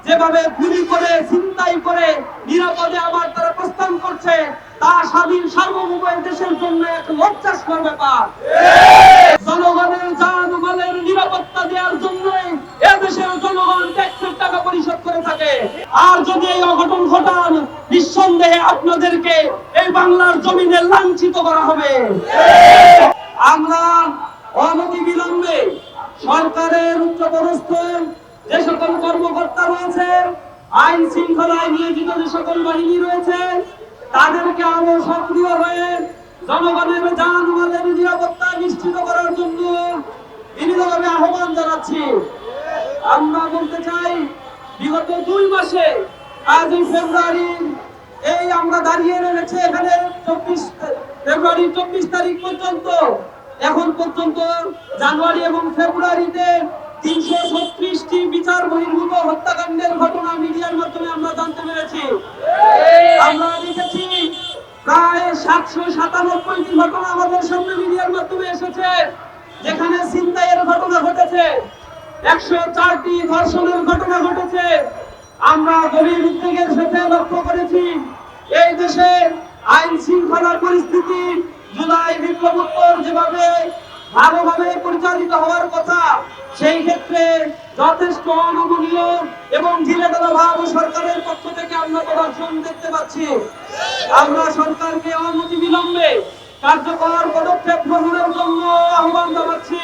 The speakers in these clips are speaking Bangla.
যেভাবে গুলি করে ছিনতাই করে নিরাপদে আবার তারা প্রস্থান করছে, তা স্বাধীন সার্বভৌম দেশের জন্য এক লজ্জাস্কর ব্যাপার। জনগণের জান মালের নিরাপত্তা দেওয়ার জন্যই এদেশের জনগণ ট্যাক্সের টাকা পরিশোধ করে থাকে। আর যদি এই অঘটন ঘটান, নিঃসন্দেহে আপনাদেরকে এই বাংলার জমিনে লাঞ্ছিত করা হবে। আমরা অনতি বিলম্বে সরকারের উচ্চপদস্থ যে সকল কর্মকর্তা রয়েছে, আইন শৃঙ্খলায় নিয়োজিত যে সকল বাহিনী রয়েছে, তাদেরকে আরো সক্রিয় হয়ে জনগণের জান মালের নিরাপত্তা নিশ্চিত করার জন্য বিনীতভাবে আহ্বান জানাচ্ছি। আমরা বলতে চাই, বিগত 2 মাসে আজ ফেব্রুয়ারি আমরা দাঁড়িয়ে রয়েছে এখানে 24 ফেব্রুয়ারি 24 তারিখ পর্যন্ত, এখন পর্যন্ত জানুয়ারি এবং ফেব্রুয়ারিতে 336টি বিচার বহির্ভূত হত্যাকাণ্ডের ঘটনা মিডিয়ার মাধ্যমে আমরা জানতে পেরেছি। আমরা দেখেছি প্রায় 797টি ঘটনা আমাদের সামনে মিডিয়ার মাধ্যমে এসেছে, যেখানে ছিনতাইয়ের ঘটনা ঘটেছে, 104টি ধর্ষণের ঘটনা ঘটেছে। আমরা গভীর উদ্বেগের সাথে লক্ষ্য করেছি, এই দেশে আইন শৃঙ্খলার পরিস্থিতি জুলাই বিপ্লবোত্তর যেভাবে ভালোভাবে পরিচালিত হওয়ার কথা, সেই ক্ষেত্রে যথেষ্ট অনমনীয় এবং ঢিলেঢালা ভাব সরকারের পক্ষ থেকে আমরা প্রদর্শন দেখতে পাচ্ছি। আমরা সরকারকে অনতি বিলম্বে কার্যকর পদক্ষেপ গ্রহণের জন্য আহ্বান জানাচ্ছি।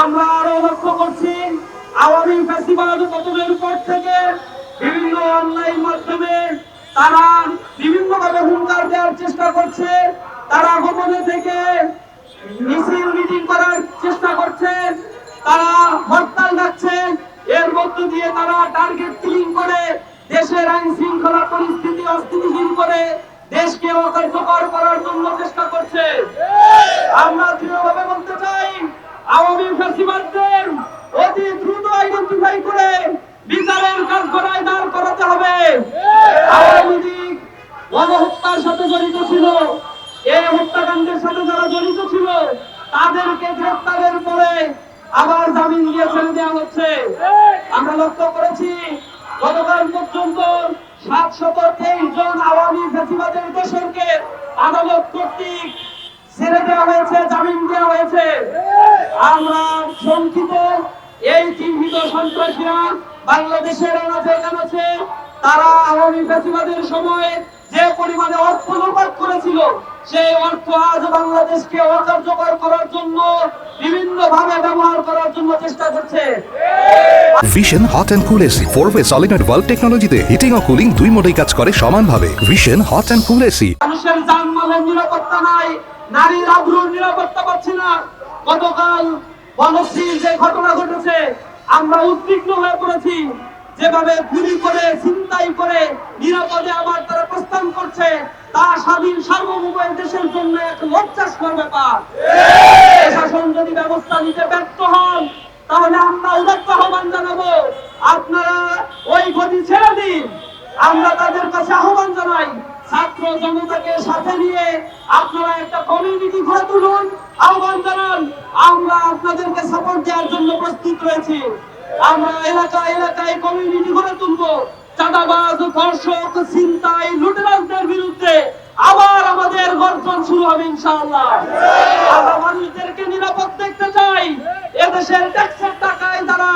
আমরা আরো লক্ষ্য করছি, আওয়ামী ফ্যাসিবাদ পতনের পর থেকে বিভিন্ন অনলাইন মাধ্যমে তারা বিভিন্নভাবে হুঙ্কার দেওয়ার চেষ্টা করছে, তারা গোপনে থেকে মিছিল মিটিং করার চেষ্টা করছে, তারা হরতাল ডাকছে, এর মধ্য দিয়ে তারা টার্গেট কিলিং করে দেশের আইন শৃঙ্খলা পরিস্থিতি অস্থিতিশীল করে দেশকে অকার্যকর করার জন্য চেষ্টা করছে। আমরা দৃঢ়ভাবে বলতে চাই, আওয়ামী ফ্যাসিবাদদের অতি দ্রুত আইডেন্টিফাই করে বিচারের কাঠগড়ায় দাঁড় করাতে হবে। আওয়ামী লীগ গণহত্যার সাথে জড়িত ছিল, এই হত্যাকাণ্ডের সাথে যারা জড়িত ছিল তাদেরকে গ্রেফতারের পরে আবার জামিন দিয়ে ছেড়ে দেওয়া হচ্ছে। আমরা লক্ষ্য করেছি, গতকাল পর্যন্ত 723 জন আওয়ামী ফ্যাসিবাদের দোষরকে আদালত কর্তৃক ছেড়ে দেওয়া হয়েছে, জামিন দেওয়া হয়েছে। আমরা শঙ্কিত, এই চিহ্নিত সন্ত্রাসীরা বাংলাদেশের আনাচে কানাচে তারা আওয়ামী ফ্যাসিবাদের সময় যে পরিমাণে অর্থ লোপাট করেছিল, সেই অর্থ আজ বাংলাদেশকে অকার্যকর করার জন্য বিভিন্নভাবে ব্যবহার করার জন্য চেষ্টা করছে। Vision hot and cool AC 4-way solenoid valve টেকনোলজিতে হিটিং ও কুলিং দুই মোডেই কাজ করে সমানভাবে। Vision hot and cool AC. মানুষের জানমালের নিরাপত্তা নাই, নারীর আবরুর নিরাপত্তা পাচ্ছি না। গতকাল বনশ্রীর যে ঘটনা ঘটেছে, আমরা উদ্বিগ্ন হয়ে পড়েছি, যেভাবে গুলি করে ছিনতাই করে নিরাপদে আবার তারা প্রস্থান করছে, তা স্বাধীন সার্বভৌম দেশের জন্য এক লজ্জাস্কর ব্যাপার। প্রশাসন যদি ব্যবস্থা নিতে ব্যর্থ হন, তাহলে আমরা উদাত্ত আহ্বান জানাবো, আপনারা ওই গতি ছেড়ে দিন। আমরা তাদের কাছে আহ্বান জানাই, ছাত্র জনতাকে সাথে নিয়ে আপনারা একটা কমিউনিটি গড়ে তুলুন, আহ্বান জানান। আমরা আপনাদেরকে সাপোর্ট দেওয়ার জন্য প্রস্তুত রয়েছি। আমরা এলাকায় এলাকায় কমিউনিটি গড়ে তুলবো, চাঁদাবাজ, ধর্ষক, ছিনতাই, লুটেরাজদের বিরুদ্ধে আবার আমাদের গর্জন শুরু হবে ইনশাআল্লাহ। আমরা মানুষদেরকে নিরাপদ দেখতে চাই। এদেশের ট্যাক্সের টাকায় যারা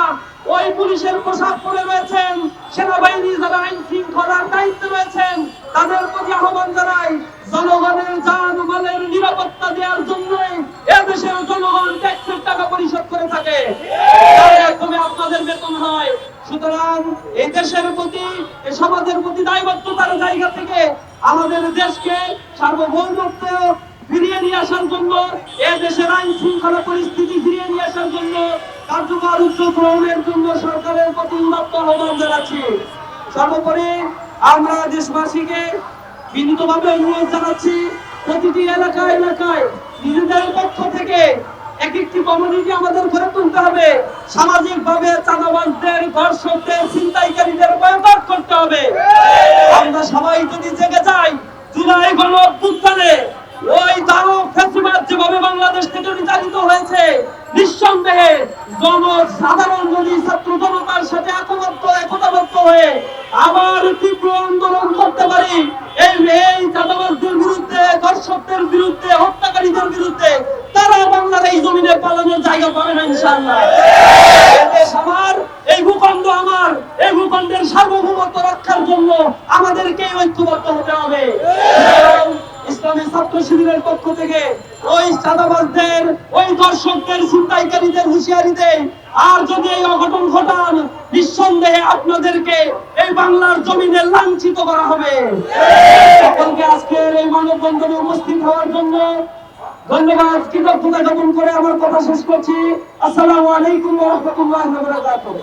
ওই পুলিশের পোশাক পরে রয়েছেন, সেনাবাহিনী যারা আইন শৃঙ্খলার দায়িত্বে রয়েছেন, তাদের প্রতি আহ্বান জানাই, জনগণের জান মালের নিরাপত্তা দেওয়ার জন্যই এদেশের জনগণ ট্যাক্সের টাকা পরিশোধ করে থাকে, তার মাধ্যমে আপনাদের বেতন হয়। সুতরাং এই দেশের প্রতি, এই সমাজের প্রতি দায়বদ্ধতার জায়গা থেকে আমাদের দেশকে সার্বভৌমত্ব ফিরিয়ে নিয়ে আসার জন্য, এ দেশের আইন শৃঙ্খলা পরিস্থিতি ফিরিয়ে নিয়ে আসার জন্য কার্যকর উদ্যোগ গ্রহণের জন্য সরকারের প্রতি উদাত্ত আহ্বান জানাচ্ছি। সর্বোপরি আমরা দেশবাসীকে বিনীতভাবে অনুরোধ জানাচ্ছি, প্রতিটি এলাকায় এলাকায় নিজেদের পক্ষ থেকে এক একটি কমিউনিটি আমাদের গড়ে তুলতে হবে। সামাজিকভাবে চাঁদাবাজদের, ধর্ষকদের, ছিনতাইকারীদের বয়কট করতে হবে। আমরা সবাই যদি জেগে যাই, জুলাই গণঅভ্যুত্থানে ওই দানব ফ্যাসিবাদ যেভাবে বাংলাদেশ থেকে বিতাড়িত হয়েছে, নিঃসন্দেহে জনসাধারণ যদি ছাত্র জনতার সাথে একতাবদ্ধ হয়ে আবার তীব্র আন্দোলন করতে পারি, এই চাঁদাবাজদের বিরুদ্ধে, দর্শকদের বিরুদ্ধে, হত্যাকারীদের বিরুদ্ধে, তারা বাংলার এই জমিনে পালানোর জায়গা পাবে না ইনশাআল্লাহ। এই দেশ আমার, এই ভূখণ্ড আমার, এই ভূখণ্ডের সার্বভৌমত্ব রক্ষার জন্য আমাদেরকে ঐক্যবদ্ধ হতে হবে। ইসলামী ছাত্র শিবিরের পক্ষ থেকে ওই চাঁদাবাজদের, ওই দর্শকদের, ছিনতাইকারীদের হুঁশিয়ারি দেয়, আর যদি এই অঘটন ঘটান, নিঃসন্দেহে আপনাদেরকে এই বাংলার জমিনে লাঞ্ছিত করা হবে। সকলকে আজকের এই মানববন্ধনে উপস্থিত হওয়ার জন্য ধন্যবাদ, কৃতজ্ঞতা জ্ঞাপন করে আমার কথা শেষ করছি। আসসালামু আলাইকুম ওয়া রাহমাতুল্লাহি ওয়া বারাকাতুহু।